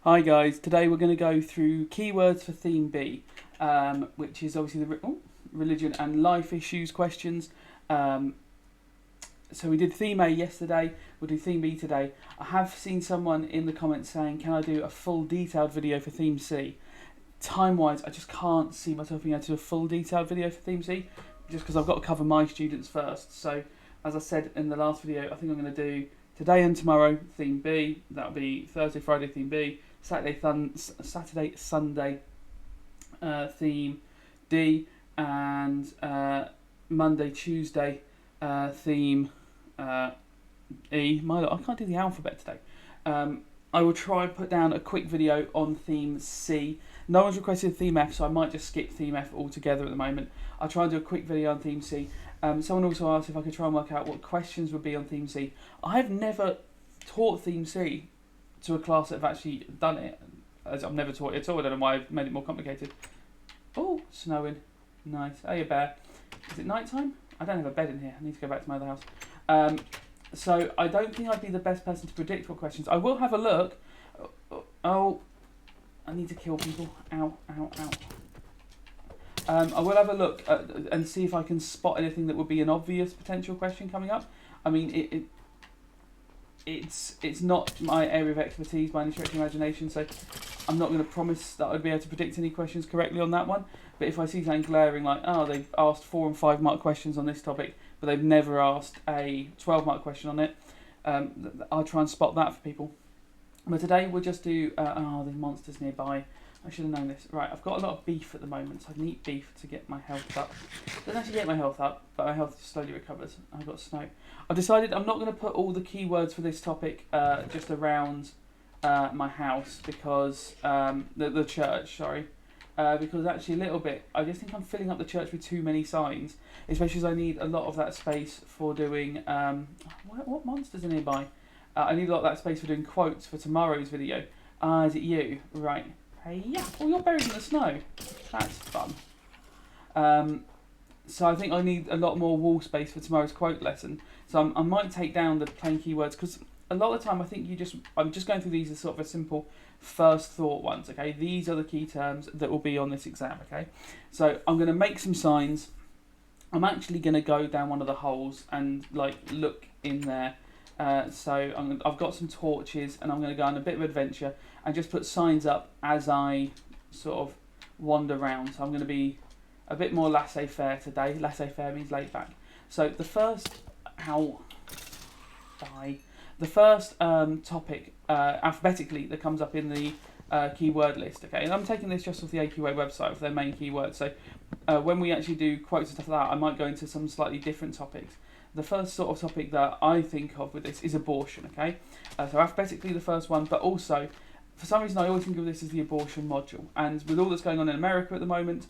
Hi guys, today we're going to go through keywords for theme B, which is obviously the religion and life issues questions. So we did theme A yesterday, we'll do theme B today. I have seen someone in the comments saying, can I do a full detailed video for theme C? Time-wise, I just can't see myself being able to do a full detailed video for theme C, just because I've got to cover my students first. So, as I said in the last video, I think I'm going to do today and tomorrow theme B. That'll be Thursday, Friday theme B. Saturday, Sunday theme D, and Monday, Tuesday theme E. I can't do the alphabet today. I will try and put down a quick video on theme C. No one's requested theme F, so I might just skip theme F altogether at the moment. I'll try and do a quick video on theme C. Someone also asked if I could try and work out what questions would be on theme C. I've never taught theme C to a class that have actually done it. As I've never taught it at all. I don't know why I've made it more complicated. Oh, snowing. Nice. Hey, bear. Is it night time? I don't have a bed in here. I need to go back to my other house. So I don't think I'd be the best person to predict what questions. I will have a look. Oh, I need to kill people. Ow, ow, ow. I will have a look and see if I can spot anything that would be an obvious potential question coming up. I mean, it's not my area of expertise by any stretch of imagination, so I'm not going to promise that I'd be able to predict any questions correctly on that one. But if I see something glaring like, oh, they've asked 4 and 5 mark questions on this topic, but they've never asked a 12 mark question on it, I'll try and spot that for people. But today we'll just do, there's monsters nearby. I should have known this. Right, I've got a lot of beef at the moment, so I need beef to get my health up. Doesn't actually get my health up, but my health slowly recovers. I've got snow. I've decided I'm not going to put all the keywords for this topic just around my house, because the church, sorry. Because actually a little bit, I just think I'm filling up the church with too many signs, especially as I need a lot of that space for doing, what monsters are nearby? I need a lot of that space for doing quotes for tomorrow's video. Is it you? Right. Hey, yeah. Oh, you're buried in the snow. That's fun. So I think I need a lot more wall space for tomorrow's quote lesson. So I might take down the plain keywords, because a lot of the time I think I'm just going through these as sort of a simple first thought ones, okay? These are the key terms that will be on this exam, okay? So I'm going to make some signs. I'm actually going to go down one of the holes and look in there. So I've got some torches, and I'm going to go on a bit of adventure and just put signs up as I sort of wander around. So I'm going to be a bit more laissez-faire today. Laissez-faire means laid back. So the first topic alphabetically that comes up in the keyword list, okay? And I'm taking this just off the AQA website for their main keywords. So when we actually do quotes and stuff like that, I might go into some slightly different topics. The first sort of topic that I think of with this is abortion, okay? So alphabetically the first one, but also, for some reason I always think of this as the abortion module. And with all that's going on in America at the moment,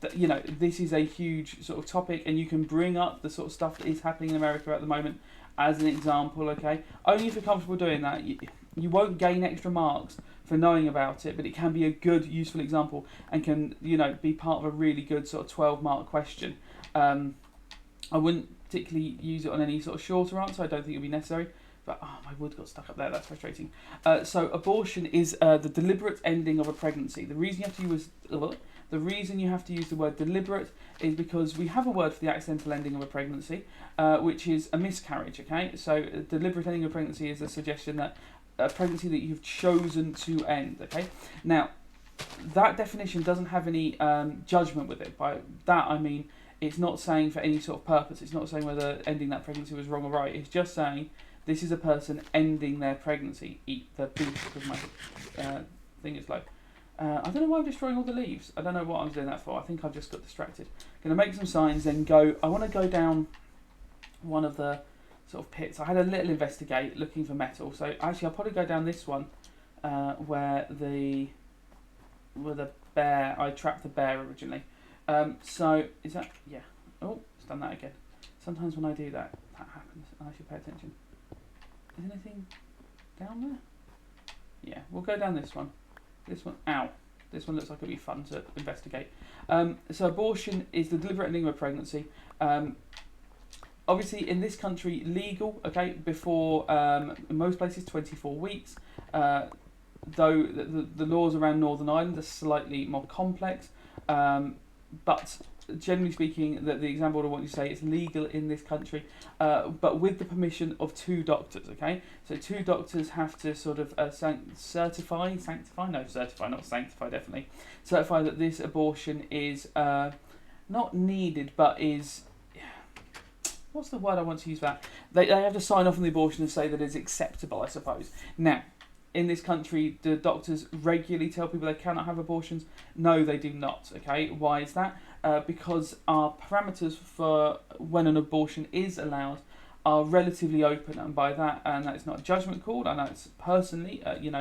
this is a huge sort of topic, and you can bring up the sort of stuff that is happening in America at the moment as an example, okay? Only if you're comfortable doing that. You won't gain extra marks for knowing about it, but it can be a good, useful example, and can, be part of a really good sort of 12-mark question. I wouldn't particularly use it on any sort of shorter answer. I don't think it would be necessary. But, my wood got stuck up there. That's frustrating. So abortion is the deliberate ending of a pregnancy. The reason you have to use the word deliberate is because we have a word for the accidental ending of a pregnancy, which is a miscarriage, okay? So deliberate ending of a pregnancy is a suggestion that a pregnancy that you've chosen to end, okay? Now, that definition doesn't have any judgment with it. By that, I mean, it's not saying for any sort of purpose. It's not saying whether ending that pregnancy was wrong or right. It's just saying this is a person ending their pregnancy. Eat the beef, because my thing is low. I don't know why I'm destroying all the leaves. I don't know what I'm doing that for. I think I've just got distracted. Going to make some signs, then go. I want to go down one of the sort of pits. I had a little investigate looking for metal. So actually I'll probably go down this one where the bear, I trapped the bear originally. So is that, yeah. Oh, it's done that again. Sometimes when I do that, that happens. I should pay attention. Is anything down there? Yeah, we'll go down this one. This one, ow. This one looks like it'll be fun to investigate. So abortion is the deliberate ending of a pregnancy. Obviously, in this country, legal, okay, before, in most places, 24 weeks. though the laws around Northern Ireland are slightly more complex, but generally speaking, the example I want you to say it's legal in this country, but with the permission of 2 doctors. Okay, so 2 doctors have to sort of certify that this abortion is not needed, but is, what's the word I want to use for that? They have to sign off on the abortion and say that it's acceptable, I suppose. Now, in this country, do doctors regularly tell people they cannot have abortions? No, they do not. Okay, why is that? Because our parameters for when an abortion is allowed are relatively open, and by that, and that's not a judgment call, and that's personally, is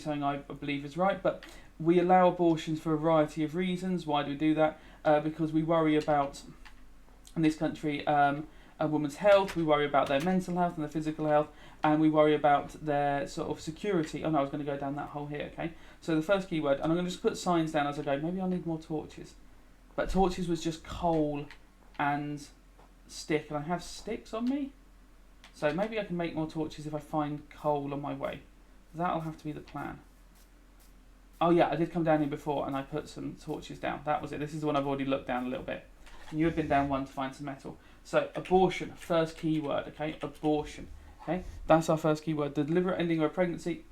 something I believe is right, but we allow abortions for a variety of reasons. Why do we do that? Because we worry about, in this country, a woman's health, we worry about their mental health and their physical health, and we worry about their sort of security. Oh no, I was going to go down that hole here, okay? So the first keyword, and I'm going to just put signs down as I go. Maybe I'll need more torches. But torches was just coal and stick, and I have sticks on me. So maybe I can make more torches if I find coal on my way. That'll have to be the plan. Oh yeah, I did come down here before and I put some torches down. That was it. This is the one I've already looked down a little bit. And you have been down one to find some metal. So abortion, first keyword, okay? Abortion, okay? That's our first keyword. The deliberate ending of a pregnancy.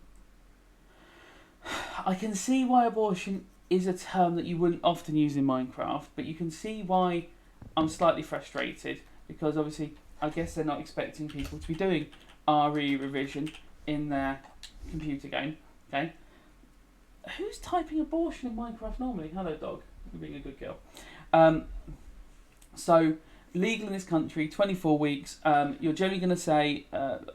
I can see why abortion is a term that you wouldn't often use in Minecraft, but you can see why I'm slightly frustrated, because obviously I guess they're not expecting people to be doing RE revision in their computer game, okay? Who's typing abortion in Minecraft normally? Hello, dog. You're being a good girl. So, legal in this country, 24 weeks. You're generally going to say,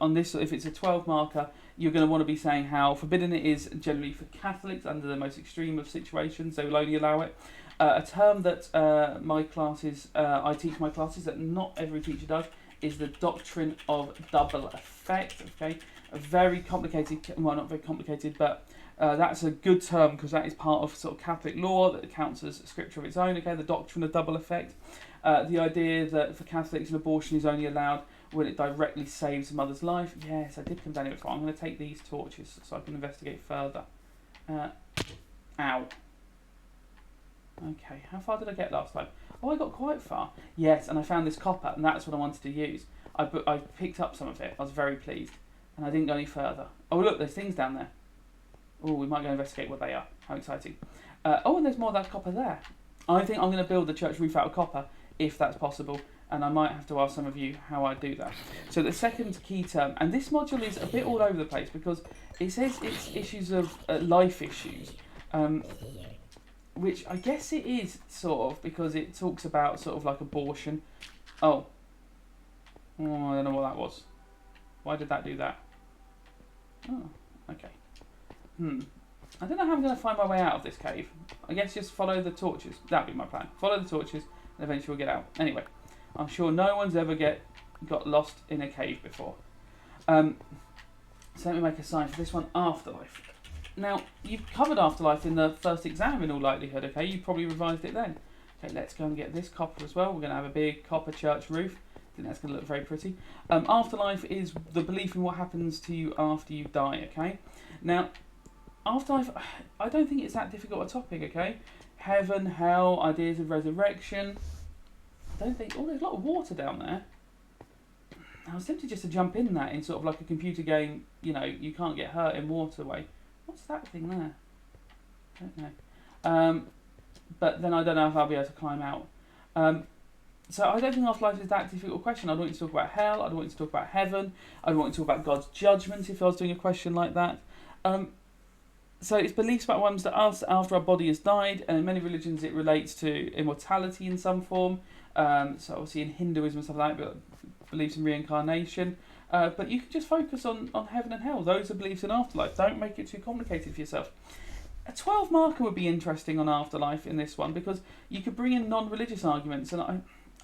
on this, if it's a 12 marker, you're going to want to be saying how forbidden it is generally for Catholics under the most extreme of situations. They will only allow it. A term that I teach my classes that not every teacher does is the doctrine of double effect. Okay, a very complicated, well, not very complicated, but that's a good term because that is part of sort of Catholic law that counts as scripture of its own. Okay, the doctrine of double effect. The idea that for Catholics an abortion is only allowed when it directly saves a mother's life. Yes, I did come down here before. I'm going to take these torches so I can investigate further. Ow. Okay, how far did I get last time? Oh, I got quite far. Yes, and I found this copper, and that's what I wanted to use. I picked up some of it. I was very pleased, and I didn't go any further. Oh, look, there's things down there. Oh, we might go investigate what they are. How exciting. Oh, and there's more of that copper there. I think I'm going to build the church roof out of copper, if that's possible, and I might have to ask some of you how I do that. So the second key term, and this module is a bit all over the place because it says it's issues of life issues, which I guess it is sort of because it talks about sort of like abortion. Oh, I don't know what that was. Why did that do that? Oh, okay. I don't know how I'm going to find my way out of this cave. I guess just follow the torches. That'd be my plan. Follow the torches and eventually we'll get out. Anyway, I'm sure no one's ever got lost in a cave before. So let me make a sign for this one, Afterlife. Now, you've covered Afterlife in the first exam in all likelihood, okay? You probably revised it then. Okay, let's go and get this copper as well. We're going to have a big copper church roof. I think that's going to look very pretty. Afterlife is the belief in what happens to you after you die, okay? Now, Afterlife, I don't think it's that difficult a topic, okay? Heaven, hell, ideas of resurrection. I don't think... Oh, there's a lot of water down there. I was tempted just to jump in that in sort of like a computer game, you know, you can't get hurt in waterway. What's that thing there? I don't know. But then I don't know if I'll be able to climb out. So I don't think Afterlife is that difficult a question. I don't want you to talk about hell. I don't want you to talk about heaven. I don't want you to talk about God's judgment if I was doing a question like that. So it's beliefs about ones that us after our body has died, and in many religions it relates to immortality in some form. So obviously in Hinduism and stuff like that, beliefs in reincarnation. But you can just focus on heaven and hell. Those are beliefs in afterlife. Don't make it too complicated for yourself. A 12 marker would be interesting on afterlife in this one because you could bring in non-religious arguments, and I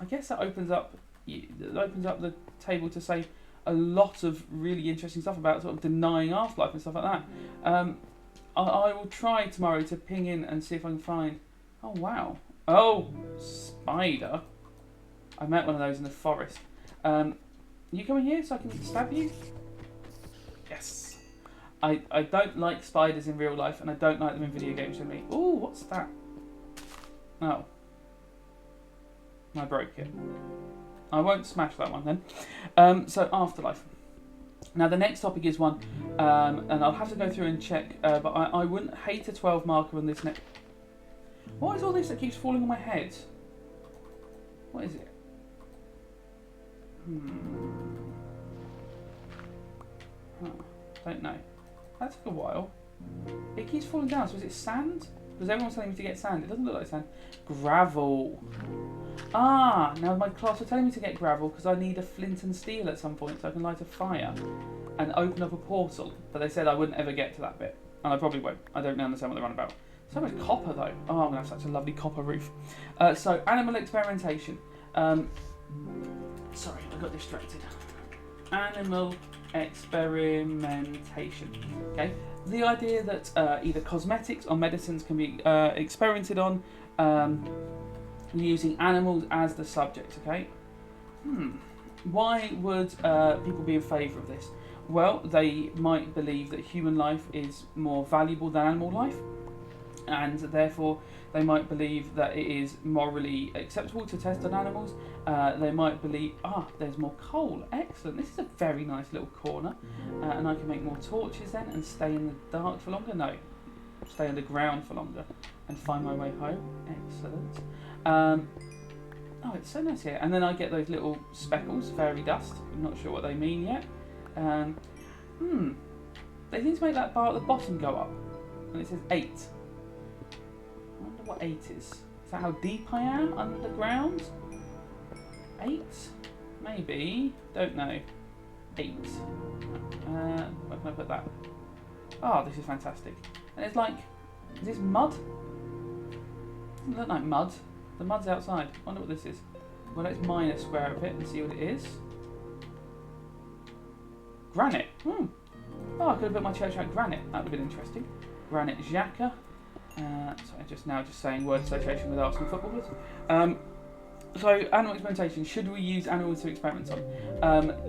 guess that opens up the table to say a lot of really interesting stuff about sort of denying afterlife and stuff like that. I will try tomorrow to ping in and see if I can find... Oh, wow. Oh, spider. I met one of those in the forest. You coming here so I can stab you? Yes. I don't like spiders in real life, and I don't like them in video games with me. Ooh, what's that? Oh. I broke it. I won't smash that one then. So, Afterlife. Now, the next topic is one, and I'll have to go through and check, but I wouldn't hate a 12 marker on this next. What is all this that keeps falling on my head? What is it? Huh. Don't know. That took a while. It keeps falling down, so is it sand? Because everyone's telling me to get sand. It doesn't look like sand. Gravel. Ah, now my class are telling me to get gravel because I need a flint and steel at some point so I can light a fire and open up a portal. But they said I wouldn't ever get to that bit. And I probably won't. I don't understand what they're on about. So much copper though. Oh, I'm going to have such a lovely copper roof. So, animal experimentation. Sorry, I got distracted. Animal experimentation. Okay, the idea that either cosmetics or medicines can be experimented on using animals as the subject. Okay, why would people be in favour of this? Well, they might believe that human life is more valuable than animal life, and therefore they might believe that it is morally acceptable to test on animals. They might believe, there's more coal. Excellent. This is a very nice little corner. And I can make more torches then and stay in the dark for longer. No, stay underground for longer and find my way home. Excellent. It's so nice here. And then I get those little speckles, fairy dust. I'm not sure what they mean yet. They seem to make that bar at the bottom go up. And it says 8. I wonder what 8 is. Is that how deep I am underground? 8? Maybe. Don't know. 8. Where can I put that? Oh, this is fantastic. And it's like, is this mud? Doesn't look like mud. The mud's outside. I wonder what this is. Well, let's mine a square of it and see what it is. Granite. Oh, I could have put my church out granite. That would have been interesting. Granite Xhaka. Sorry, just saying word association with Arsenal footballers. So, animal experimentation. Should we use animals to experiment on?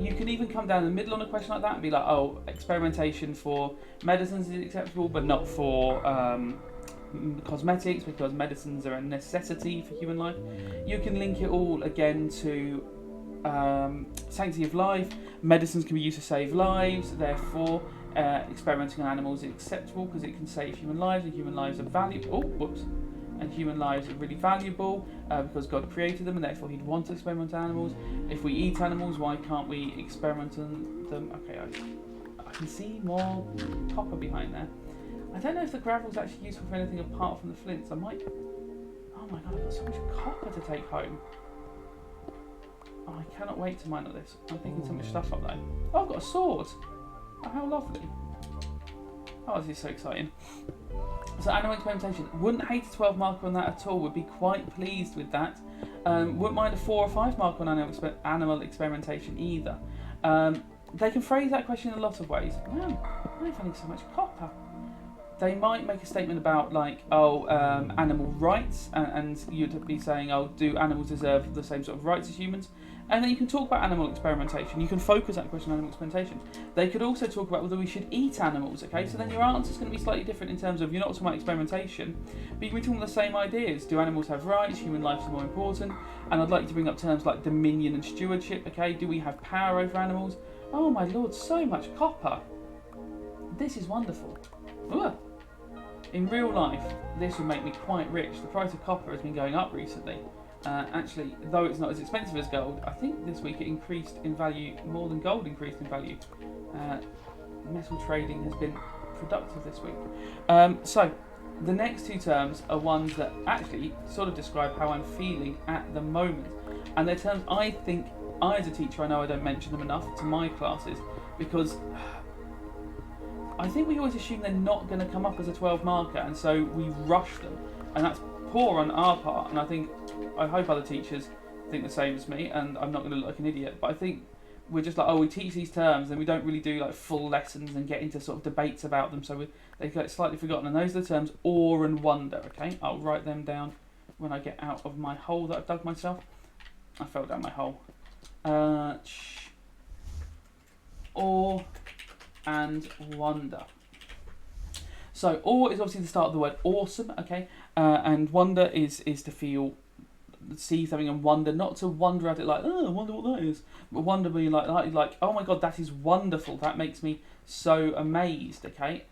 You can even come down the middle on a question like that and be like, oh, experimentation for medicines is acceptable, but not for cosmetics, because medicines are a necessity for human life. You can link it all again to sanctity of life. Medicines can be used to save lives, therefore experimenting on animals is acceptable because it can save human lives, and human lives are valuable. And human lives are really valuable because God created them, and therefore He'd want to experiment on animals. If we eat animals, why can't we experiment on them? Okay, I can see more copper behind there. I don't know if the gravel's actually useful for anything apart from the flints. I might. Oh my god, I've got so much copper to take home. Oh, I cannot wait to mine all this. I'm picking so much stuff up though. Oh, I've got a sword. Oh, how lovely. Oh, this is so exciting. So, animal experimentation. Wouldn't hate a 12 marker on that at all. Would be quite pleased with that. Wouldn't mind a 4 or 5 marker on animal experimentation either. They can phrase that question in a lot of ways. Wow, I'm finding so much copper. They might make a statement about animal rights, and you'd be saying, do animals deserve the same sort of rights as humans? And then you can talk about animal experimentation. You can focus that question on animal experimentation. They could also talk about whether we should eat animals, okay? So then your answer is going to be slightly different in terms of, you're not talking about experimentation, but you can be talking about the same ideas. Do animals have rights? Human life is more important. And I'd like you to bring up terms like dominion and stewardship, okay? Do we have power over animals? Oh my lord, so much copper. This is wonderful. Ooh. In real life, this would make me quite rich. The price of copper has been going up recently. Actually, though it's not as expensive as gold, I think this week it increased in value more than gold increased in value. Metal trading has been productive this week. So, the next 2 terms are ones that actually sort of describe how I'm feeling at the moment. And they're terms I think, as a teacher, I know I don't mention them enough to my classes, because I think we always assume they're not going to come up as a 12 marker, and so we rush them. And that's poor on our part, and I hope other teachers think the same as me, and I'm not going to look like an idiot, but I think we're just like, we teach these terms and we don't really do like full lessons and get into sort of debates about them, so they get slightly forgotten. And those are the terms awe and wonder, okay? I'll write them down when I get out of my hole that I've dug myself. I fell down my hole. Awe and wonder. So awe is obviously the start of the word awesome, okay? And wonder is to feel, see something and wonder, not to wonder at it like, oh, I wonder what that is, but wonder being like, oh my god, that is wonderful. That makes me so amazed, okay?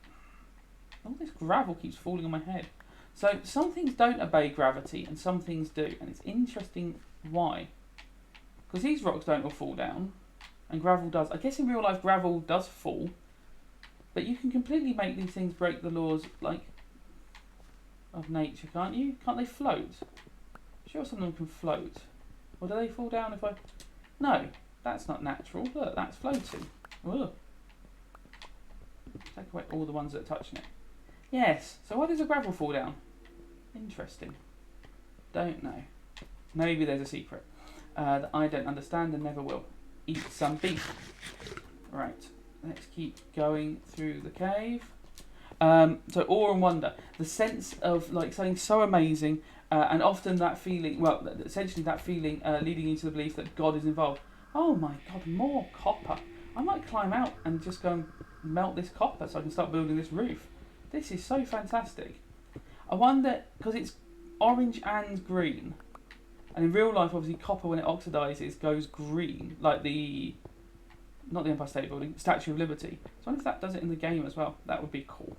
All this gravel keeps falling on my head. So some things don't obey gravity and some things do, and it's interesting why. Because these rocks don't all fall down, and gravel does. I guess in real life gravel does fall, but you can completely make these things break the laws, like, of nature, can't you? Can't they float? Sure, some of them can float. Or do they fall down if I... No, that's not natural. Look, that's floating. Ugh. Take away all the ones that are touching it. Yes, so why does the gravel fall down? Interesting. Don't know. Maybe there's a secret that I don't understand and never will. Eat some beef. Right, let's keep going through the cave. So awe and wonder. The sense of like something so amazing, and often that feeling, well, essentially that feeling leading you to the belief that God is involved. Oh my god, more copper. I might climb out and just go and melt this copper so I can start building this roof. This is so fantastic. I wonder, because it's orange and green, and in real life, obviously, copper, when it oxidizes, goes green, like not the Empire State Building, Statue of Liberty. So I wonder if that does it in the game as well. That would be cool.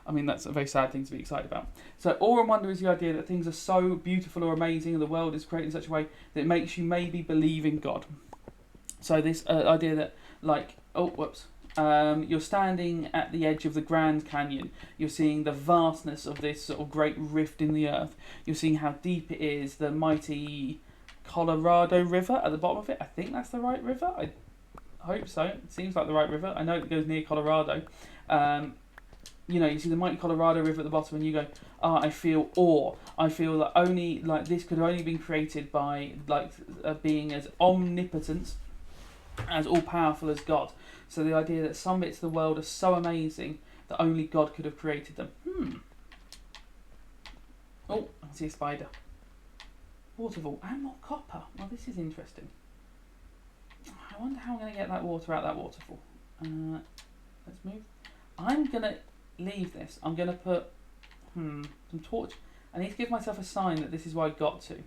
I mean, that's a very sad thing to be excited about. So awe and wonder is the idea that things are so beautiful or amazing, and the world is created in such a way that it makes you maybe believe in God. So this idea that, like, you're standing at the edge of the Grand Canyon. You're seeing the vastness of this sort of great rift in the earth. You're seeing how deep it is, the mighty Colorado River at the bottom of it. I think that's the right river. I hope so. It seems like the right river. I know it goes near Colorado. You see the mighty Colorado River at the bottom, and you go, I feel awe. I feel that only, like, this could have only been created by, like, a being as omnipotent, as all-powerful as God. So the idea that some bits of the world are so amazing that only God could have created them. Oh, I see a spider. Waterfall and more copper. Well, this is interesting. I wonder how I'm going to get that water out that waterfall. Let's move. I'm going to leave this. I'm going to put some torch. I need to give myself a sign that this is where I got to.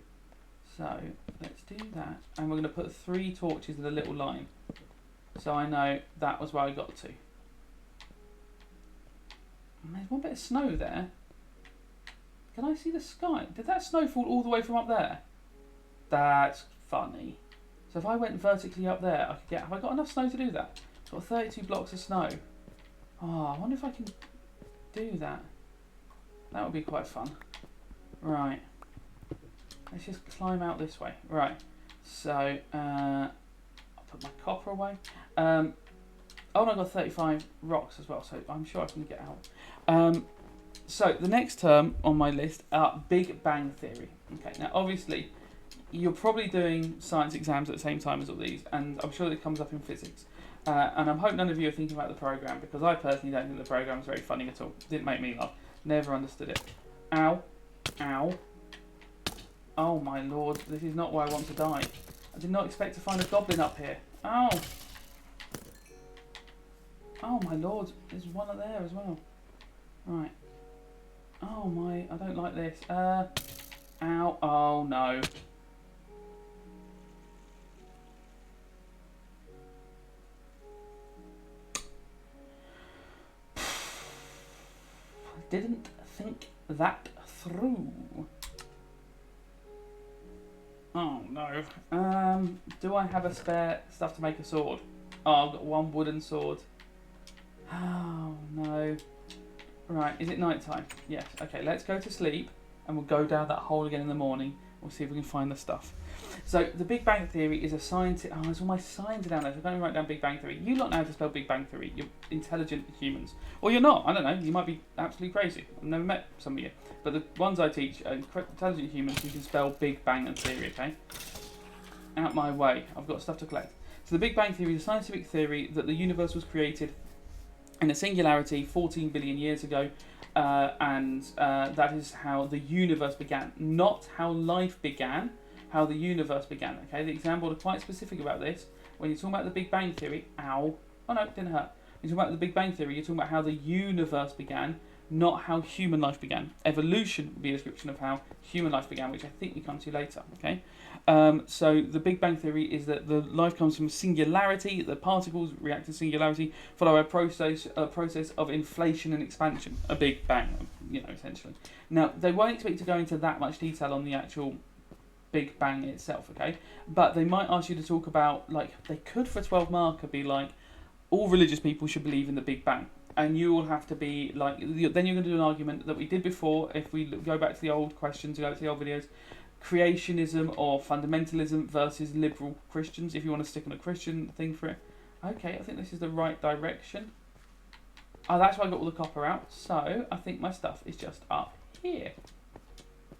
So let's do that. And we're going to put 3 torches in a little line. So I know that was where I got to. And there's one bit of snow there. Can I see the sky? Did that snow fall all the way from up there? That's funny. So if I went vertically up there, I could get... Have I got enough snow to do that? I've got 32 blocks of snow. Oh, I wonder if I can do that. That would be quite fun. Right. Let's just climb out this way. Right. So, I'll put my copper away. Oh, and I've got 35 rocks as well, so I'm sure I can get out. So, the next term on my list are Big Bang Theory. Okay, now obviously, you're probably doing science exams at the same time as all these, and I'm sure that it comes up in physics. And I hope none of you are thinking about the programme, because I personally don't think the programme is very funny at all. Didn't make me laugh. Never understood it. Ow. Ow. Oh my lord, this is not where I want to die. I did not expect to find a goblin up here. Ow. Oh my lord, there's one up there as well. Right. Oh my, I don't like this. Ow. Oh no. Didn't think that through. Oh no. Do I have a spare stuff to make a sword? Oh, I've got one wooden sword. Oh no. Right, is it night time? Yes. Okay, let's go to sleep and we'll go down that hole again in the morning. We'll see if we can find the stuff. So, the Big Bang Theory is a scientific... Oh, there's all my signs down there. So don't write down Big Bang Theory. You lot know how to spell Big Bang Theory. You're intelligent humans. Or you're not. I don't know. You might be absolutely crazy. I've never met some of you. But the ones I teach are intelligent humans who can spell Big Bang and Theory, okay? Out my way. I've got stuff to collect. So, the Big Bang Theory is a scientific theory that the universe was created in a singularity 14 billion years ago. And that is how the universe began. Not how life began, how the universe began. Okay, the exam board are quite specific about this. When you're talking about the Big Bang Theory, ow. Oh no, it didn't hurt. When you're talking about the Big Bang Theory, you're talking about how the universe began, not how human life began. Evolution would be a description of how human life began, which I think we come to later. Okay, so the Big Bang Theory is that the life comes from singularity. The particles react to singularity, follow a process of inflation and expansion. A Big Bang, essentially. Now they won't expect you to go into that much detail on the actual Big Bang itself. Okay, but they might ask you to talk about, like, they could for a 12 marker be like, all religious people should believe in the Big Bang. And you will have to be like, then you're going to do an argument that we did before. If we go back to the old questions, go to the old videos, creationism or fundamentalism versus liberal Christians. If you want to stick on a Christian thing for it, okay, I think this is the right direction. Oh, that's why I got all the copper out. So I think my stuff is just up here.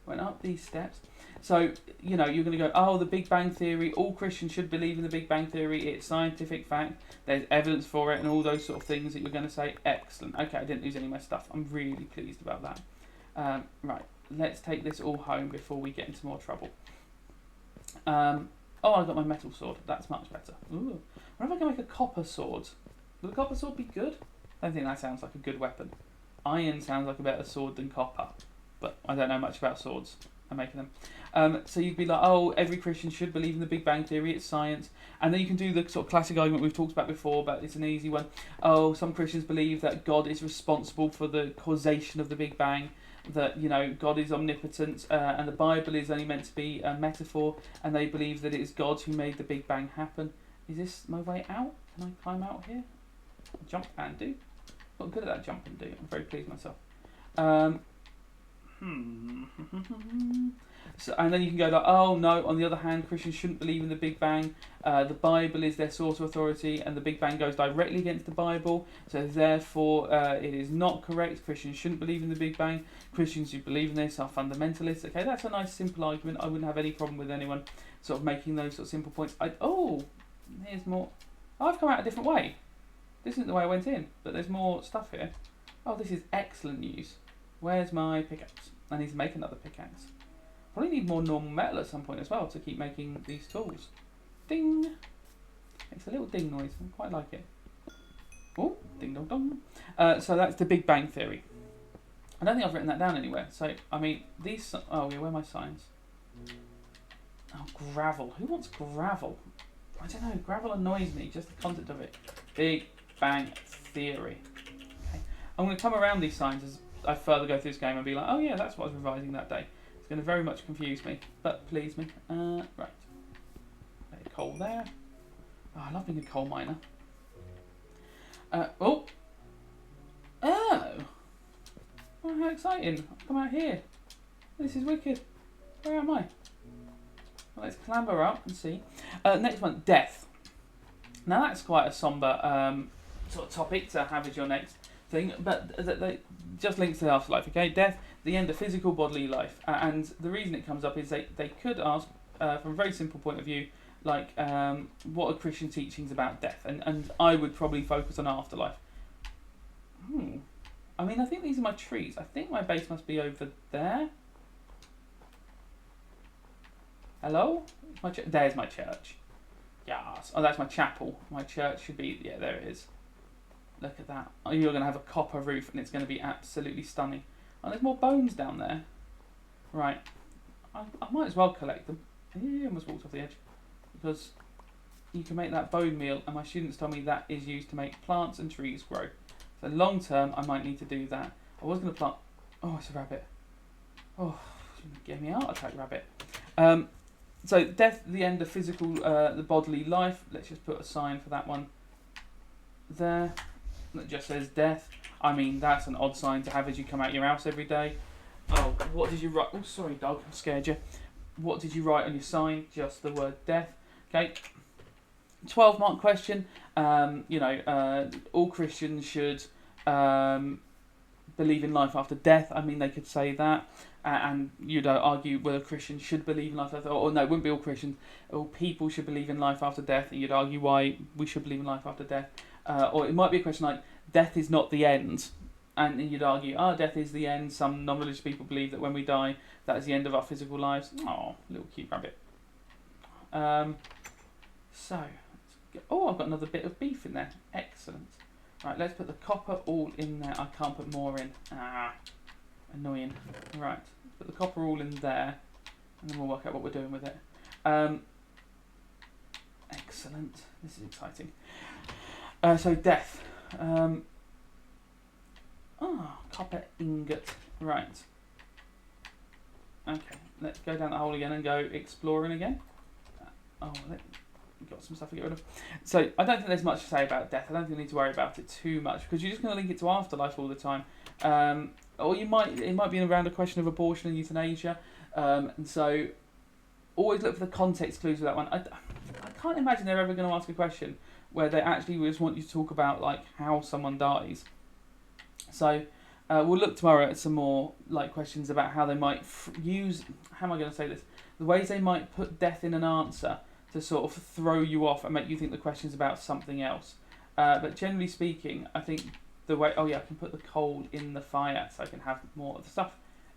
Went up these steps. So, you're going to go, oh, the Big Bang Theory, all Christians should believe in the Big Bang Theory, it's scientific fact, there's evidence for it, and all those sort of things that you're going to say. Excellent. Okay, I didn't lose any of my stuff. I'm really pleased about that. Right, let's take this all home before we get into more trouble. I got my metal sword. That's much better. Ooh. I wonder if I can make a copper sword. Would a copper sword be good? I don't think that sounds like a good weapon. Iron sounds like a better sword than copper, but I don't know much about swords. I'm making them. So you'd be like, oh, every Christian should believe in the Big Bang Theory, it's science. And then you can do the sort of classic argument we've talked about before, but it's an easy one. Oh, some Christians believe that God is responsible for the causation of the Big Bang, that, God is omnipotent, and the Bible is only meant to be a metaphor, and they believe that it is God who made the Big Bang happen. Is this my way out? Can I climb out here? Jump and do. Got good at that jump and do. I'm very pleased with myself. So, and then you can go like, oh no, on the other hand, Christians shouldn't believe in the Big Bang. The Bible is their source of authority, and the Big Bang goes directly against the Bible, so therefore it is not correct. Christians shouldn't believe in the Big Bang. Christians who believe in this are fundamentalists. Okay, that's a nice simple argument. I wouldn't have any problem with anyone sort of making those sort of simple points. Here's more. I've come out a different way. This isn't the way I went in, but there's more stuff here. Oh, this is excellent news. Where's my pickaxe? I need to make another pickaxe. Probably need more normal metal at some point as well to keep making these tools. Ding! Makes a little ding noise. I quite like it. Oh, ding dong dong. So that's the Big Bang Theory. I don't think I've written that down anywhere. So, these... Oh, yeah, where are my signs? Oh, gravel. Who wants gravel? I don't know. Gravel annoys me. Just the concept of it. Big Bang Theory. Okay. I'm going to come around these signs as I further go through this game and be like, oh yeah, that's what I was revising that day. It's going to very much confuse me, but please me. Right. Lay coal there. Oh, I love being a coal miner. Oh, how exciting. I've come out here. This is wicked. Where am I? Well, let's clamber up and see. Next one, death. Now that's quite a somber sort of topic to have as your next thing, but that just links to the afterlife. Okay, death, the end of physical bodily life, and the reason it comes up is they could ask from a very simple point of view, like what are Christian teachings about death, and I would probably focus on afterlife. I think these are my trees. I think my base must be over there. Hello? There's my church. Yes. Oh, that's my chapel. My church should be... Yeah, there it is. Look at that. Oh, you're going to have a copper roof and it's going to be absolutely stunning. Oh, there's more bones down there. Right. I might as well collect them. I almost walked off the edge. Because you can make that bone meal, and my students tell me that is used to make plants and trees grow. So long term, I might need to do that. I was going to plant... Oh, it's a rabbit. Oh, get me out, attack rabbit. So death, the end of physical, the bodily life. Let's just put a sign for that one there. That just says death. That's an odd sign to have as you come out your house every day. Oh, what did you write? Oh, sorry, dog, I scared you. What did you write on your sign? Just the word death. Okay. 12-mark question. All Christians should believe in life after death. They could say that. And you'd argue whether Christians should believe in life after death. Or no, it wouldn't be all Christians. All people should believe in life after death. And you'd argue why we should believe in life after death. Or it might be a question like, death is not the end. And you'd argue, death is the end. Some non-religious people believe that when we die, that is the end of our physical lives. Oh, little cute rabbit. I've got another bit of beef in there. Excellent. Right, let's put the copper all in there. I can't put more in. Annoying. Right, put the copper all in there, and then we'll work out what we're doing with it. Excellent. This is exciting. So death. Copper ingot. Right. Okay, let's go down the hole again and go exploring again. We've got some stuff to get rid of. So I don't think there's much to say about death. I don't think we need to worry about it too much because you're just going to link it to afterlife all the time. Or it might be around a question of abortion and euthanasia. And so always look for the context clues for that one. I can't imagine they're ever going to ask a question where they actually just want you to talk about like how someone dies. So we'll look tomorrow at some more like questions about how they might use. How am I going to say this? The ways they might put death in an answer to sort of throw you off and make you think the question's about something else. But generally speaking, I think the way... Oh yeah, I can put the coal in the fire so I can have more of the stuff.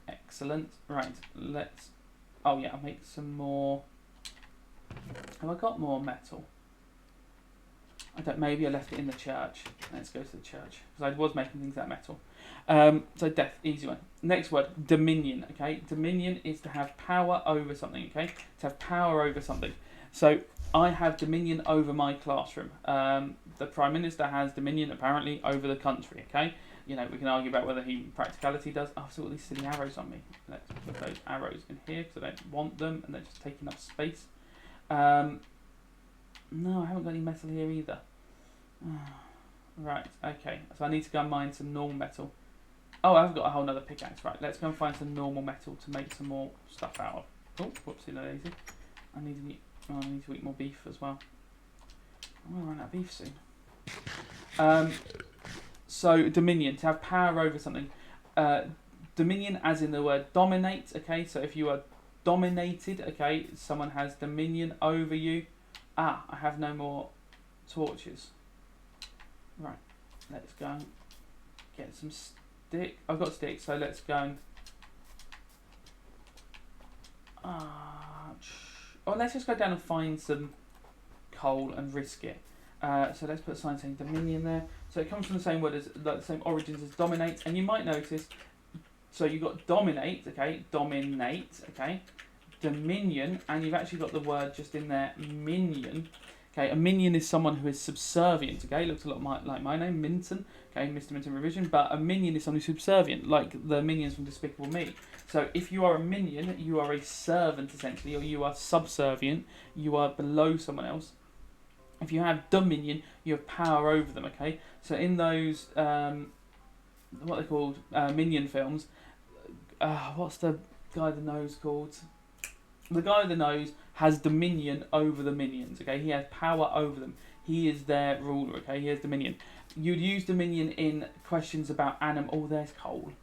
Excellent. Right, let's... Oh yeah, I'll make some more... Have I got more metal? I don't... Maybe I left it in the church. Let's go to the church. Because I was making things out of metal. So death, easy one. Next word, dominion, okay? Dominion is to have power over something, okay? To have power over something. So I have dominion over my classroom. The Prime Minister has dominion apparently over the country, okay? You know, we can argue about whether he practicality does. Oh, I've still got these silly arrows on me. Let's put those arrows in here because I don't want them and they're just taking up space. No, I haven't got any metal here either. Right, okay. So I need to go and mine some normal metal. Oh, I've got a whole nother pickaxe. Right, let's go and find some normal metal to make some more stuff out of. Oh, whoopsie daisy. I need to eat more beef as well. I'm going to run out of beef soon. So, dominion, to have power over something. Dominion as in the word dominate, okay? So if you are dominated, okay, someone has dominion over you. I have no more torches. Right, let's go and get some stick. I've got sticks, so let's go and... let's just go down and find some coal and risk it. So let's put a sign saying dominion there. So it comes from the same word as, like, the same origins as dominate. And you might notice, so you've got dominate, okay, dominate, okay, dominion, and you've actually got the word just in there, minion. Okay, a minion is someone who is subservient, okay, looks a lot like my name, Minton, okay, Mr. Minton Revision, but a minion is someone who's subservient, like the minions from Despicable Me. So if you are a minion, you are a servant, essentially, or you are subservient, you are below someone else. If you have dominion, you have power over them, okay? So in those, what they're called, minion films, what's the guy with the nose called? The guy with the nose has dominion over the minions, okay? He has power over them. He is their ruler, okay? He has dominion. You'd use dominion in questions about animal... Oh, there's coal.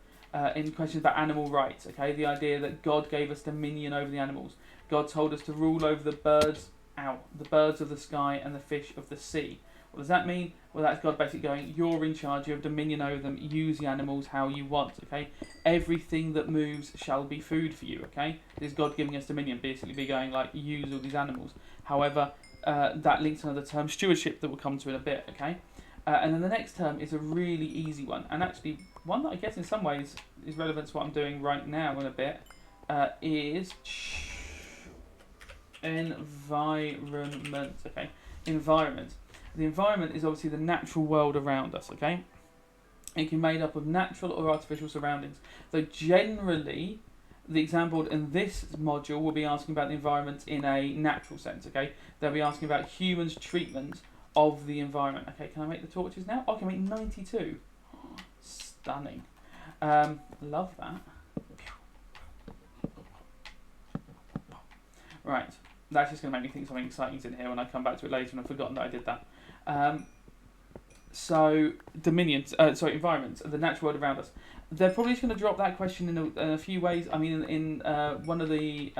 In questions about animal rights, okay? The idea that God gave us dominion over the animals. God told us to rule over the birds... the birds of the sky and the fish of the sea. What does that mean? Well, that's God basically going, you're in charge, you have dominion over them, use the animals how you want, okay? Everything that moves shall be food for you, okay? This is God giving us dominion, basically be going like, use all these animals. However, that links to another term, stewardship, that we'll come to in a bit, okay? And then the next term is a really easy one, and actually one that I guess in some ways is relevant to what I'm doing right now in a bit, is... environment, okay? Environment. The environment is obviously the natural world around us, okay? It can be made up of natural or artificial surroundings. So generally, the example in this module will be asking about the environment in a natural sense, okay? They'll be asking about humans' treatment of the environment. Okay, can I make the torches now? I can make 92. Stunning. Love that. Right. That's just going to make me think something exciting's in here when I come back to it later and I've forgotten that I did that. So, environment, the natural world around us. They're probably just going to drop that question in a few ways. I mean, in one of the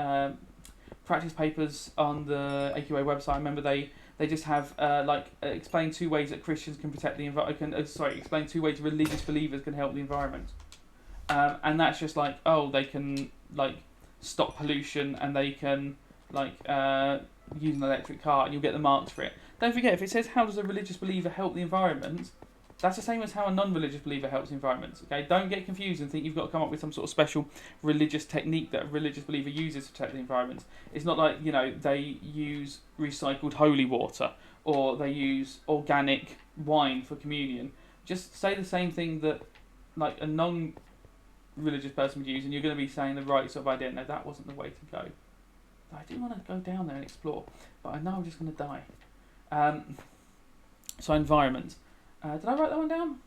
practice papers on the AQA website, I remember they just have, explain 2 ways that Christians can protect the environment. Explain 2 ways religious believers can help the environment. And that's just like, they can, stop pollution and they can... use an electric car and you'll get the marks for it. Don't forget, if it says how does a religious believer help the environment, That's the same as how a non-religious believer helps environments. Okay, don't get confused and think you've got to come up with some sort of special religious technique that a religious believer uses to protect the environment. It's not like, you know, they use recycled holy water or they use organic wine for communion. Just say the same thing that like a non-religious person would use, and you're going to be saying the right sort of idea. No, that wasn't the way to go. I do want to go down there and explore, but I know I'm just going to die. So environment. Did I write that one down?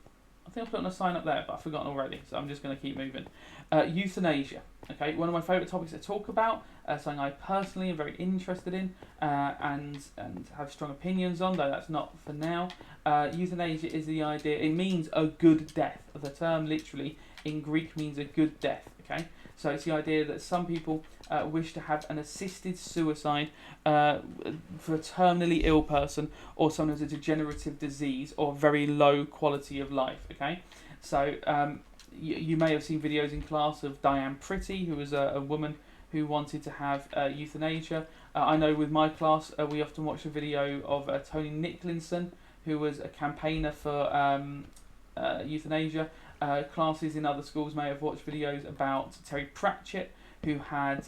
I think I put on a sign up there, but I've forgotten already, so I'm just going to keep moving. Euthanasia. Okay, one of my favourite topics to talk about, something I personally am very interested in and have strong opinions on, though that's not for now. Euthanasia is the idea, it means a good death. The term literally in Greek means a good death, okay? So it's the idea that some people wish to have an assisted suicide for a terminally ill person or someone who has a degenerative disease or very low quality of life, okay? So you may have seen videos in class of Diane Pretty, who was a woman who wanted to have euthanasia. I know with my class we often watch a video of Tony Nicklinson, who was a campaigner for euthanasia. Classes in other schools may have watched videos about Terry Pratchett, who had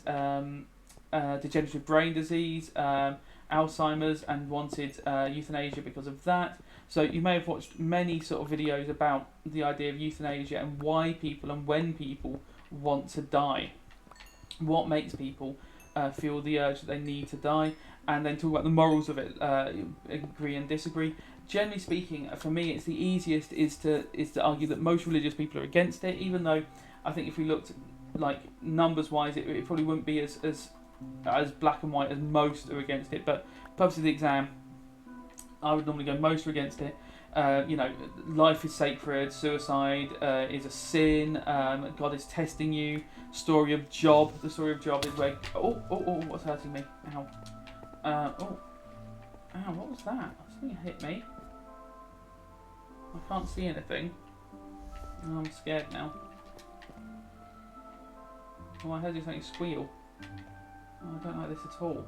degenerative brain disease, Alzheimer's, and wanted euthanasia because of that. So you may have watched many sort of videos about the idea of euthanasia and why people and when people want to die. What makes people feel the urge that they need to die, and then talk about the morals of it, agree and disagree. Generally speaking, for me, it's the easiest is to argue that most religious people are against it, even though I think if we looked like numbers wise, it probably wouldn't be as black and white as most are against it. But purpose of the exam, I would normally go most are against it. You know, life is sacred, suicide is a sin, God is testing you. Story of Job. The story of Job is where what's hurting me? Ow. Ow, what was that? Something hit me. I can't see anything. Oh, I'm scared now. Oh, I heard something squeal. Oh, I don't like this at all.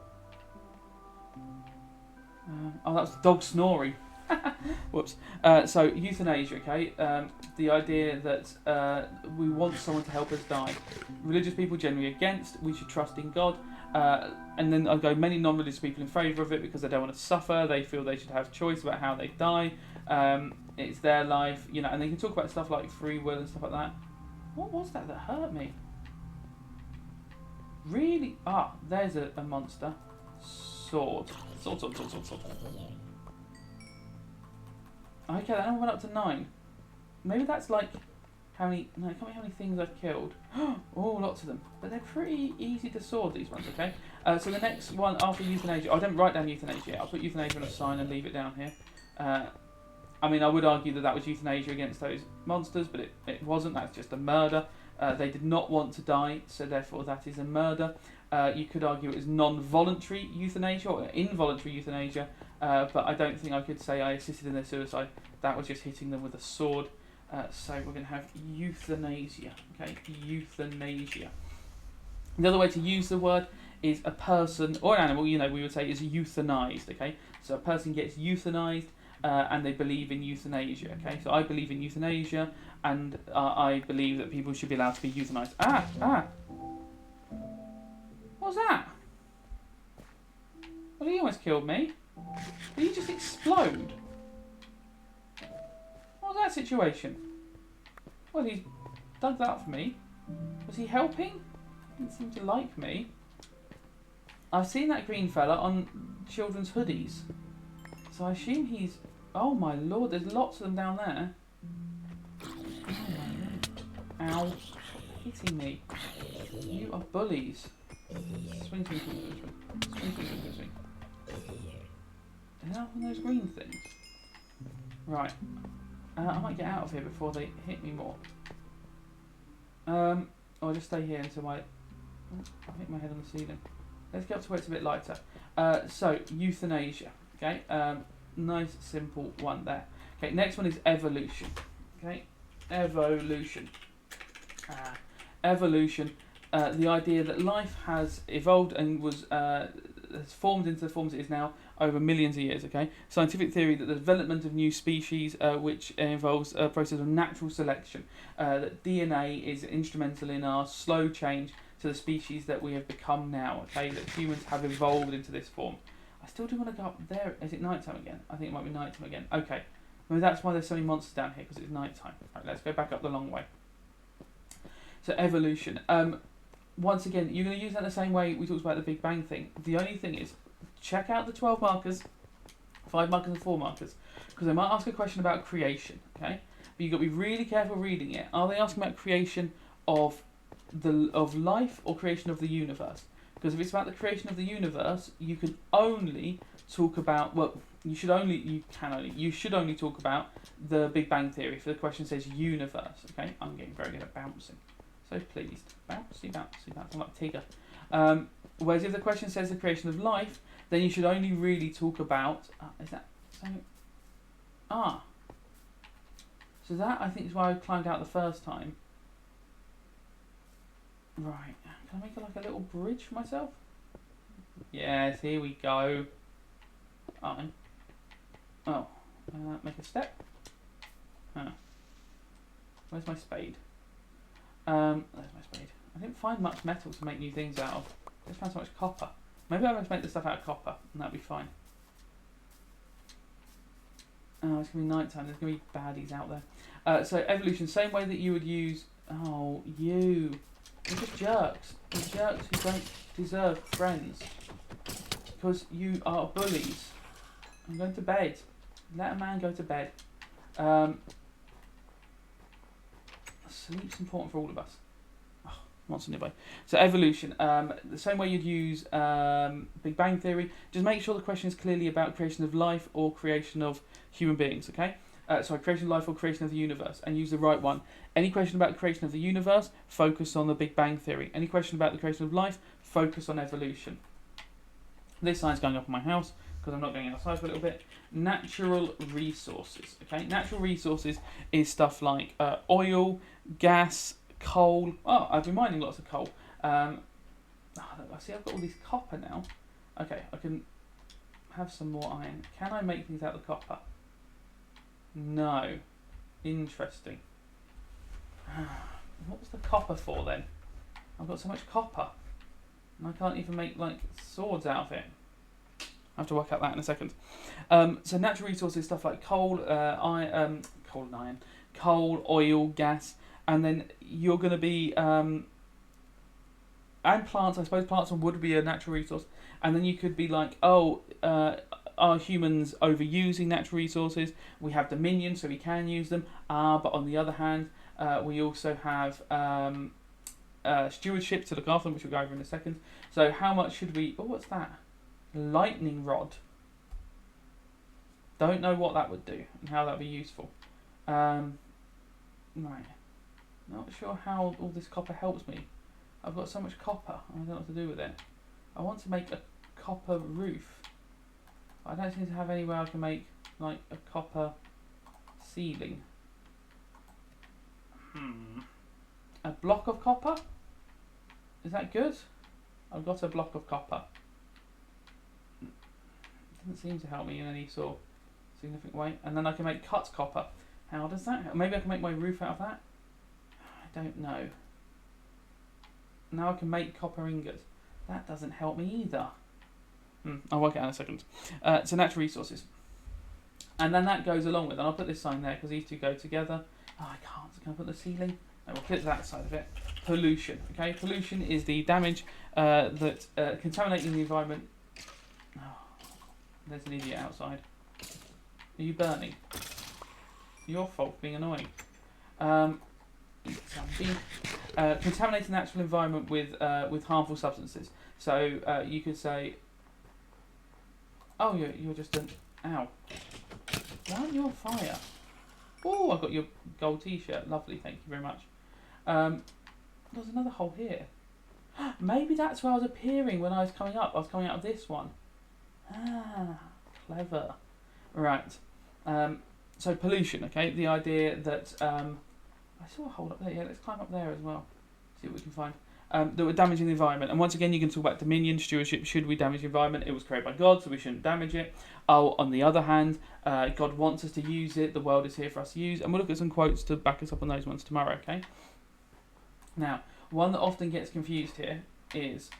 Oh, that was the dog snoring. Whoops. So, euthanasia, okay? The idea that we want someone to help us die. Religious people generally against. We should trust in God. And then I'll go many non-religious people in favour of it because they don't want to suffer. They feel they should have choice about how they die. It's their life, you know, and they can talk about stuff like free will and stuff like that. What was that hurt me? Really? Ah, there's a monster. Sword. Sword. Okay, that one went up to 9. Maybe that's like how many... No, it can't be how many things I've killed. Oh, lots of them. But they're pretty easy to sword, these ones, okay? So the next one after euthanasia... I don't write down euthanasia yet. I'll put euthanasia on a sign and leave it down here. I mean, I would argue that was euthanasia against those monsters, but it wasn't. That's just a murder. They did not want to die, so therefore that is a murder. You could argue it was non-voluntary euthanasia or involuntary euthanasia, but I don't think I could say I assisted in their suicide. That was just hitting them with a sword. So we're going to have euthanasia. Okay, euthanasia. The other way to use the word is a person or an animal, you know, we would say is euthanized. Okay, so a person gets euthanized and they believe in euthanasia. Okay, so I believe in euthanasia and I believe that people should be allowed to be euthanized. What was that? Well, he almost killed me. Did he just explode? What was that situation? Well, he dug that up for me. Was he helping? Didn't seem to like me. I've seen that green fella on children's hoodies. So I assume he's... Oh my lord, there's lots of them down there. Ow. Hitting me. You are bullies. Swing. Is that one of those green things? Right. I might get out of here before they hit me more. I'll just stay here until I hit my head on the ceiling. Let's get up to where it's a bit lighter. So, euthanasia. Okay. Nice, simple one there. Okay, next one is evolution. Okay. Evolution. Evolution. The idea that life has evolved and was has formed into the forms it is now over millions of years. Okay, scientific theory that the development of new species, which involves a process of natural selection, that DNA is instrumental in our slow change to the species that we have become now. Okay, that humans have evolved into this form. I still do want to go up there. Is it nighttime again? I think it might be nighttime again. Okay, maybe that's why there's so many monsters down here, because it's nighttime. Right, let's go back up the long way. So evolution. Once again, you're going to use that the same way we talked about the Big Bang thing. The only thing is, check out the 12 markers, 5 markers and 4 markers, because they might ask a question about creation, okay? But you've got to be really careful reading it. Are they asking about creation of life or creation of the universe? Because if it's about the creation of the universe, you can only talk about, you should only talk about the Big Bang theory. If the question says universe, okay? I'm getting very good at bouncing. So pleased. Bouncy, bouncy, bouncy. I'm like Tigger. Whereas if the question says the creation of life, then you should only really talk about... is that something? So that, I think, is why I climbed out the first time. Right. Can I make like a little bridge for myself? Yes, here we go. Make a step. Where's my spade? There's my spade. I didn't find much metal to make new things out of. I just found so much copper. Maybe I'll just make the stuff out of copper, and that'll be fine. Oh, it's going to be nighttime. There's going to be baddies out there. So evolution, same way that you would use... Oh, you. You're just jerks. You're jerks who don't deserve friends. Because you are bullies. I'm going to bed. Let a man go to bed. Sleep's important for all of us. Monster nearby. So evolution, the same way you'd use Big Bang theory. Just make sure the question is clearly about creation of life or creation of human beings. Okay. Creation of life or creation of the universe, and use the right one. Any question about the creation of the universe, focus on the Big Bang theory. Any question about the creation of life, focus on evolution. This sign's going up in my house because I'm not going outside for a little bit. Natural resources. Okay, natural resources is stuff like oil, gas, coal. Oh, I've been mining lots of coal. I see I've got all these copper now. Okay, I can have some more iron. Can I make things out of copper? No. Interesting. What was the copper for then? I've got so much copper, and I can't even make like swords out of it. I have to work out that in a second. So natural resources, stuff like coal, coal, oil, gas, and then you're going to be and plants. I suppose plants would be a natural resource, and then you could be like, are humans overusing natural resources? We have dominion, so we can use them. But on the other hand, we also have stewardship to look after them, which we'll go over in a second. So how much should we... Oh, what's that? Lightning rod. Don't know what that would do and how that would be useful. Right. Not sure how all this copper helps me. I've got so much copper. I don't know what to do with it. I want to make a copper roof. I don't seem to have anywhere I can make like a copper ceiling. A block of copper? Is that good? I've got a block of copper. Doesn't seem to help me in any sort of significant way. And then I can make cut copper. How does that help? Maybe I can make my roof out of that? I don't know. Now I can make copper ingots. That doesn't help me either. I'll work it out in a second. So natural resources. And then that goes along with, and I'll put this sign there because these two go together. Oh, I can't. Can I put the ceiling? No, we'll clip that side of it. Pollution. Okay, pollution is the damage that contaminating the environment. Oh, there's an idiot outside. Are you burning? Your fault for being annoying. Contaminating the natural environment with harmful substances. So you could say, oh, you're just an... Ow. Why aren't you on fire? Oh, I've got your gold t-shirt. Lovely, thank you very much. There's another hole here. Maybe that's where I was appearing when I was coming up. I was coming out of this one. Ah, clever. Right. So pollution, okay? The idea that... I saw a hole up there. Yeah, let's climb up there as well. See what we can find. that were damaging the environment. And once again, you can talk about dominion, stewardship. Should we damage the environment? It was created by God, so we shouldn't damage it. Oh, on the other hand, God wants us to use it. The world is here for us to use. And we'll look at some quotes to back us up on those ones tomorrow, okay? Now, one that often gets confused here is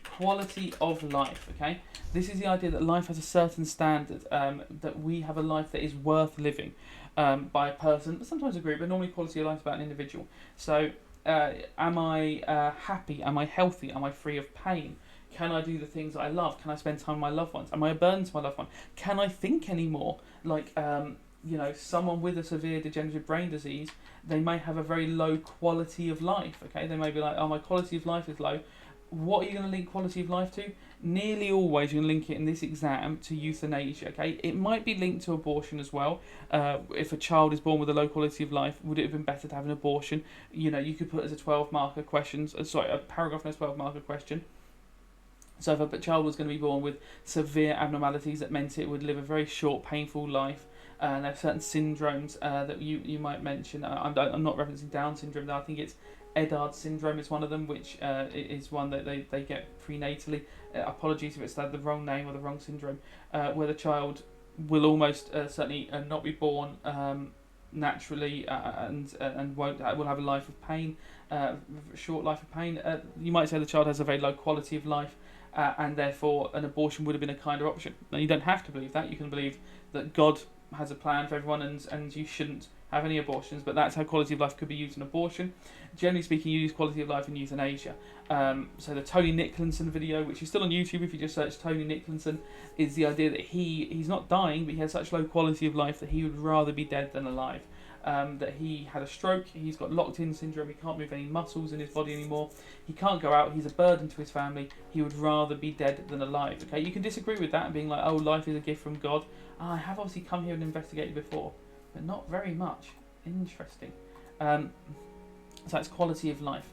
quality of life, okay? This is the idea that life has a certain standard, that we have a life that is worth living by a person, sometimes a group, but normally quality of life is about an individual. So, am I happy? Am I healthy? Am I free of pain? Can I do the things that I love? Can I spend time with my loved ones? Am I a burden to my loved one? Can I think anymore? Like, someone with a severe degenerative brain disease, they may have a very low quality of life, okay? They may be like, oh, my quality of life is low. What are you going to link quality of life to? Nearly always you're going to link it in this exam to euthanasia, okay? It might be linked to abortion as well. If a child is born with a low quality of life, would it have been better to have an abortion? You could put as a 12-marker question, a paragraph and a 12-marker question. So if a child was going to be born with severe abnormalities, that meant it would live a very short, painful life. And there are certain syndromes that you might mention. I'm not referencing Down syndrome, though. I think it's Eddard syndrome is one of them, which is one that they get prenatally. Apologies if it's the wrong name or the wrong syndrome, where the child will almost certainly not be born naturally and will have a life of pain, short life of pain. You might say the child has a very low quality of life, and therefore an abortion would have been a kinder option. Now, you don't have to believe that. You can believe that God has a plan for everyone and you shouldn't have any abortions, but that's how quality of life could be used in abortion. Generally speaking, you use quality of life in euthanasia. So the Tony Nicholson video, which is still on YouTube if you just search Tony Nicholson, is the idea that he's not dying, but he has such low quality of life that he would rather be dead than alive. That he had a stroke, he's got locked-in syndrome, he can't move any muscles in his body anymore, he can't go out, he's a burden to his family, he would rather be dead than alive. Okay, you can disagree with that and being like, oh, life is a gift from God. I have obviously come here and investigated before, but not very much. Interesting. So that's quality of life.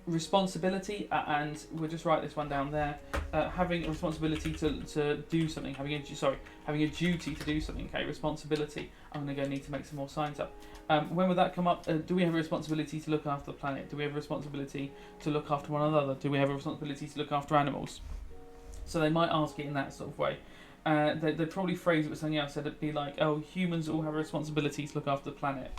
Responsibility, and we'll just write this one down there. Having a responsibility to do something, having a duty to do something. Okay, responsibility. I'm going to need to make some more signs up. When would that come up? Do we have a responsibility to look after the planet? Do we have a responsibility to look after one another? Do we have a responsibility to look after animals? So they might ask it in that sort of way. They'd probably phrase it with something else. So it'd be like, oh, humans all have a responsibility to look after the planet.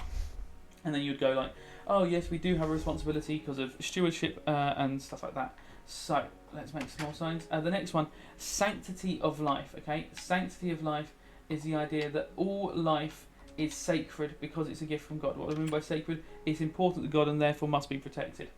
And then you'd go like, oh yes, we do have a responsibility because of stewardship and stuff like that. So let's make some more signs. The next one, sanctity of life. Okay, sanctity of life is the idea that all life is sacred because it's a gift from God. What do I mean by sacred? It's important to God and therefore must be protected.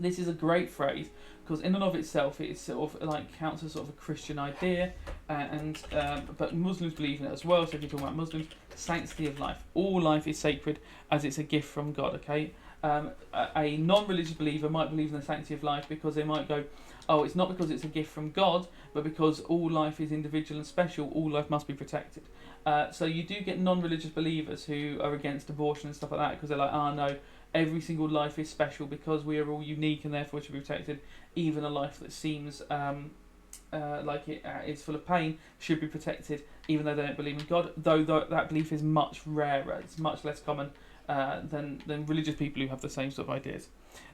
This is a great phrase because in and of itself it sort of like counts as sort of a Christian idea, but Muslims believe in it as well. So if you're talking about Muslims, sanctity of life, all life is sacred as it's a gift from God. Okay, a non-religious believer might believe in the sanctity of life because they might go, oh, it's not because it's a gift from God, but because all life is individual and special, all life must be protected. So you do get non-religious believers who are against abortion and stuff like that because they're like, no, every single life is special because we are all unique and therefore should be protected. Even a life that seems like it is full of pain should be protected, even though they don't believe in God. Though that belief is much rarer, it's much less common than religious people who have the same sort of ideas.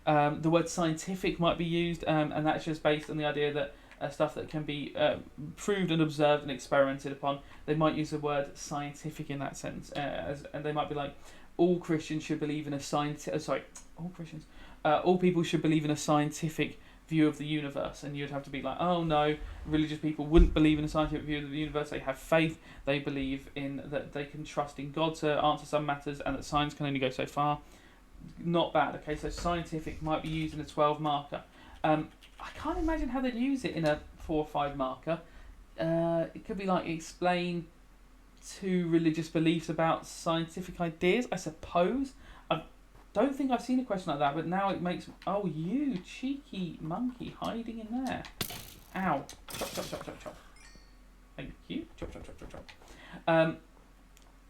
The word scientific might be used, and that's just based on the idea that stuff that can be proved and observed and experimented upon. They might use the word scientific in that sense, and they might be like, all Christians should believe in all people should believe in a scientific view of the universe, and you'd have to be like, oh no, religious people wouldn't believe in a scientific view of the universe. They have faith, they believe in that they can trust in God to answer some matters, and that science can only go so far. Not bad. Okay, so scientific might be used in a 12 marker. I can't imagine how they'd use it in a 4 or 5 marker. It could be like explain 2 religious beliefs about scientific ideas, I suppose. I don't think I've seen a question like that, but now it makes... Oh, you cheeky monkey hiding in there. Ow. Chop, chop, chop, chop, chop. Thank you. Chop, chop, chop, chop, chop.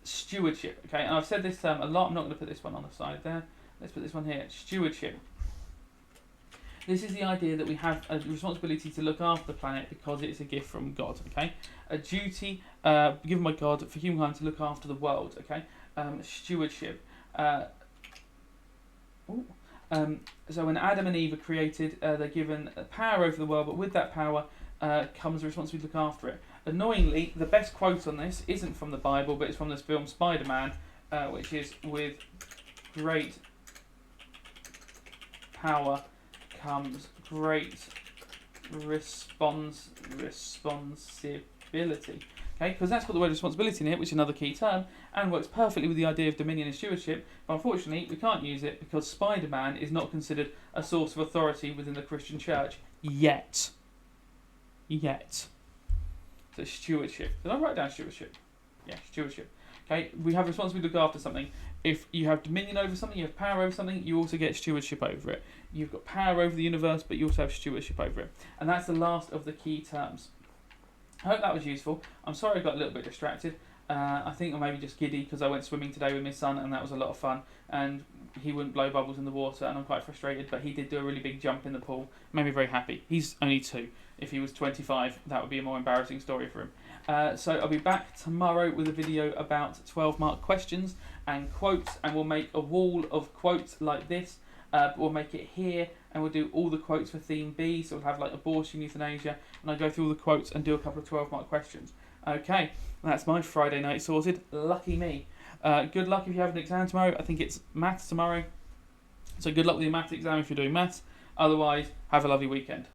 Stewardship. Okay, and I've said this term a lot. I'm not going to put this one on the side there. Let's put this one here. Stewardship. This is the idea that we have a responsibility to look after the planet because it's a gift from God, okay? A duty given by God for humankind to look after the world, okay? Stewardship. So when Adam and Eve are created, they're given power over the world, but with that power comes the responsibility to look after it. Annoyingly, the best quote on this isn't from the Bible, but it's from this film Spider-Man, which is, with great power comes great responsibility. Okay, because that's got the word responsibility in it, which is another key term, and works perfectly with the idea of dominion and stewardship, but unfortunately we can't use it because Spider-Man is not considered a source of authority within the Christian church yet. So stewardship. Did I write down stewardship? Yeah, stewardship. Okay, we have responsibility to look after something. If you have dominion over something, you have power over something, you also get stewardship over it. You've got power over the universe, but you also have stewardship over it. And that's the last of the key terms. I hope that was useful. I'm sorry I got a little bit distracted. I think I'm maybe just giddy because I went swimming today with my son and that was a lot of fun. And he wouldn't blow bubbles in the water and I'm quite frustrated, but he did do a really big jump in the pool. Made me very happy. He's only 2. If he was 25, that would be a more embarrassing story for him. So I'll be back tomorrow with a video about 12-mark questions and quotes, and we'll make a wall of quotes like this. We'll make it here, and we'll do all the quotes for theme B. So we'll have like abortion, euthanasia, and I'll go through all the quotes and do a couple of 12-mark questions. Okay, that's my Friday night sorted. Lucky me. Good luck if you have an exam tomorrow. I think it's maths tomorrow. So good luck with your maths exam if you're doing maths. Otherwise, have a lovely weekend.